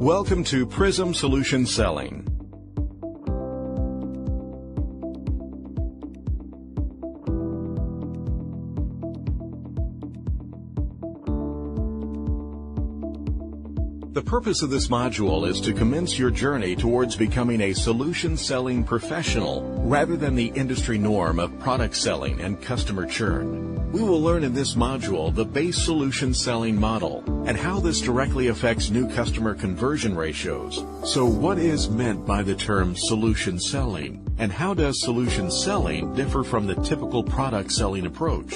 Welcome to P.R.I.S.M Solution Selling. The purpose of this module is to commence your journey towards becoming a solution-selling professional rather than the industry norm of product selling and customer churn. We will learn in this module the base solution selling model and how this directly affects new customer conversion ratios. So what is meant by the term solution selling, and how does solution selling differ from the typical product selling approach?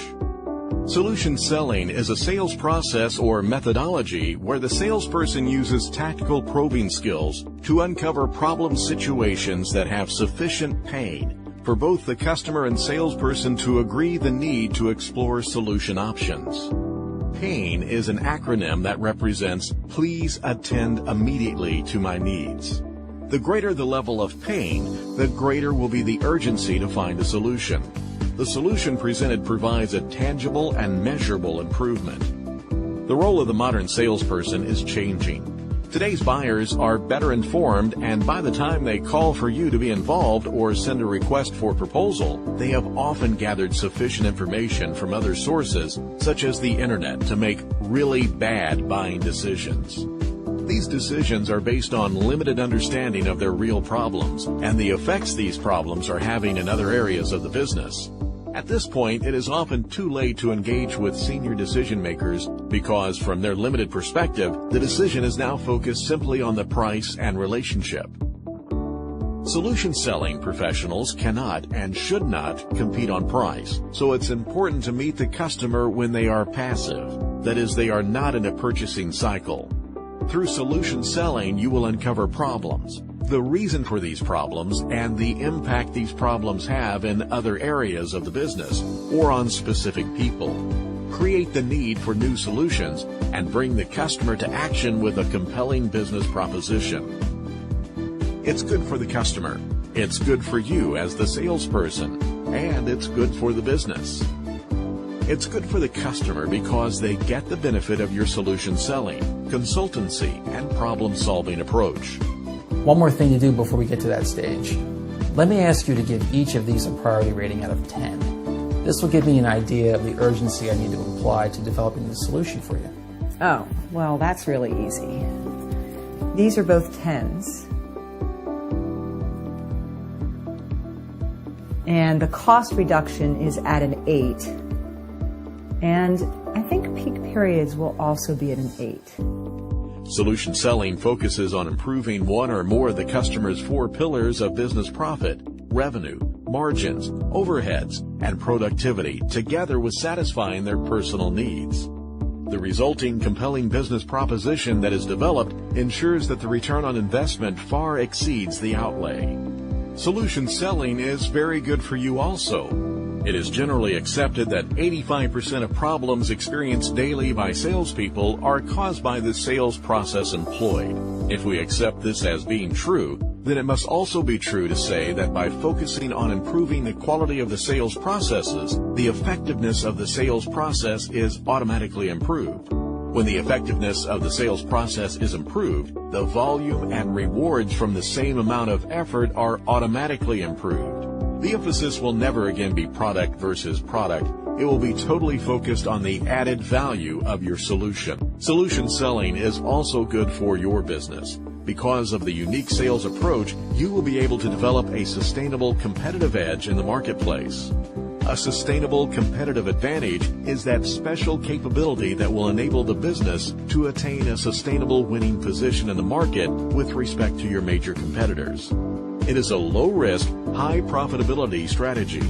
Solution selling is a sales process or methodology where the salesperson uses tactical probing skills to uncover problem situations that have sufficient pain for both the customer and salesperson to agree the need to explore solution options. PAIN is an acronym that represents Please Attend Immediately to My Needs. The greater the level of pain, the greater will be the urgency to find a solution. The solution presented provides a tangible and measurable improvement. The role of the modern salesperson is changing. Today's buyers are better informed, and by the time they call for you to be involved or send a request for proposal, they have often gathered sufficient information from other sources, such as the internet, to make really bad buying decisions. These decisions are based on limited understanding of their real problems and the effects these problems are having in other areas of the business. At this point, it is often too late to engage with senior decision makers because, from their limited perspective, the decision is now focused simply on the price and relationship. Solution selling professionals cannot and should not compete on price, so it's important to meet the customer when they are passive. That is, they are not in a purchasing cycle. Through solution selling, you will uncover problems, the reason for these problems, and the impact these problems have in other areas of the business or on specific people. Create the need for new solutions and bring the customer to action with a compelling business proposition. It's good for the customer, it's good for you as the salesperson, and it's good for the business. It's good for the customer because they get the benefit of your solution selling, consultancy, and problem-solving approach. One more thing to do before we get to that stage. Let me ask you to give each of these a priority rating out of 10. This will give me an idea of the urgency I need to apply to developing the solution for you. Oh, well, that's really easy. These are both 10s. And the cost reduction is at an 8. And I think peak periods will also be at an 8. Solution selling focuses on improving one or more of the customer's 4 pillars of business profit, revenue, margins, overheads, and productivity, together with satisfying their personal needs. The resulting compelling business proposition that is developed ensures that the return on investment far exceeds the outlay. Solution selling is very good for you also. It is generally accepted that 85% of problems experienced daily by salespeople are caused by the sales process employed. If we accept this as being true, then it must also be true to say that by focusing on improving the quality of the sales processes, the effectiveness of the sales process is automatically improved. When the effectiveness of the sales process is improved, the volume and rewards from the same amount of effort are automatically improved. The emphasis will never again be product versus product. It will be totally focused on the added value of your solution. Solution selling is also good for your business. Because of the unique sales approach, you will be able to develop a sustainable competitive edge in the marketplace. A sustainable competitive advantage is that special capability that will enable the business to attain a sustainable winning position in the market with respect to your major competitors. It is a low-risk, high-profitability strategy.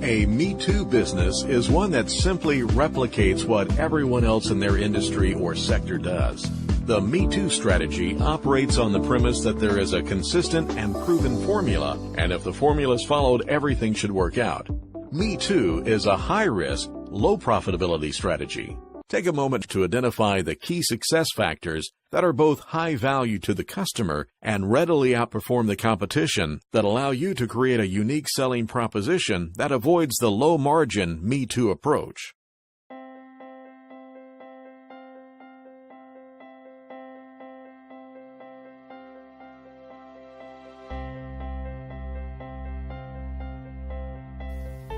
A Me Too business is one that simply replicates what everyone else in their industry or sector does. The Me Too strategy operates on the premise that there is a consistent and proven formula, and if the formula is followed, everything should work out. Me Too is a high-risk, low-profitability strategy. Take a moment to identify the key success factors that are both high value to the customer and readily outperform the competition that allow you to create a unique selling proposition that avoids the low-margin Me Too approach.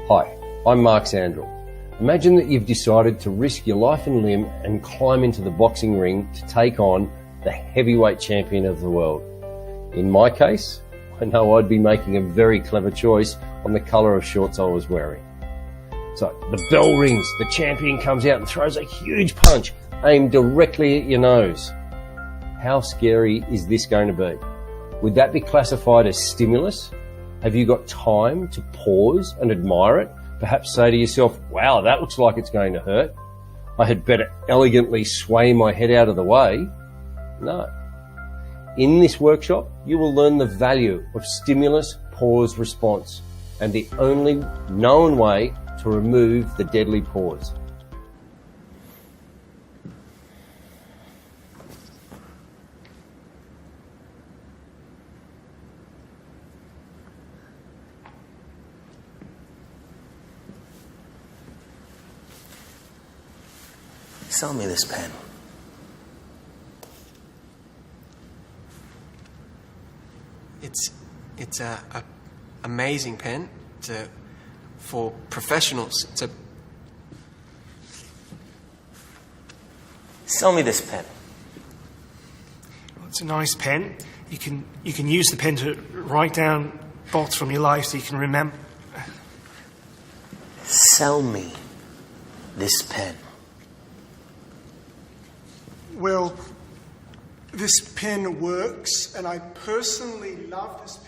Hi, I'm Mark Sandrell. Imagine that you've decided to risk your life and limb and climb into the boxing ring to take on the heavyweight champion of the world. In my case, I know I'd be making a very clever choice on the colour of shorts I was wearing. So the bell rings, the champion comes out and throws a huge punch aimed directly at your nose. How scary is this going to be? Would that be classified as stimulus? Have you got time to pause and admire it? Perhaps say to yourself, wow, that looks like it's going to hurt. I had better elegantly sway my head out of the way. No. In this workshop, you will learn the value of stimulus pause response and the only known way to remove the deadly pause. Sell me this pen. It's a amazing pen. For professionals. Sell me this pen. Well, it's a nice pen. You can use the pen to write down thoughts from your life so you can remember. Sell me this pen. Well, this pen works, and I personally love this pen.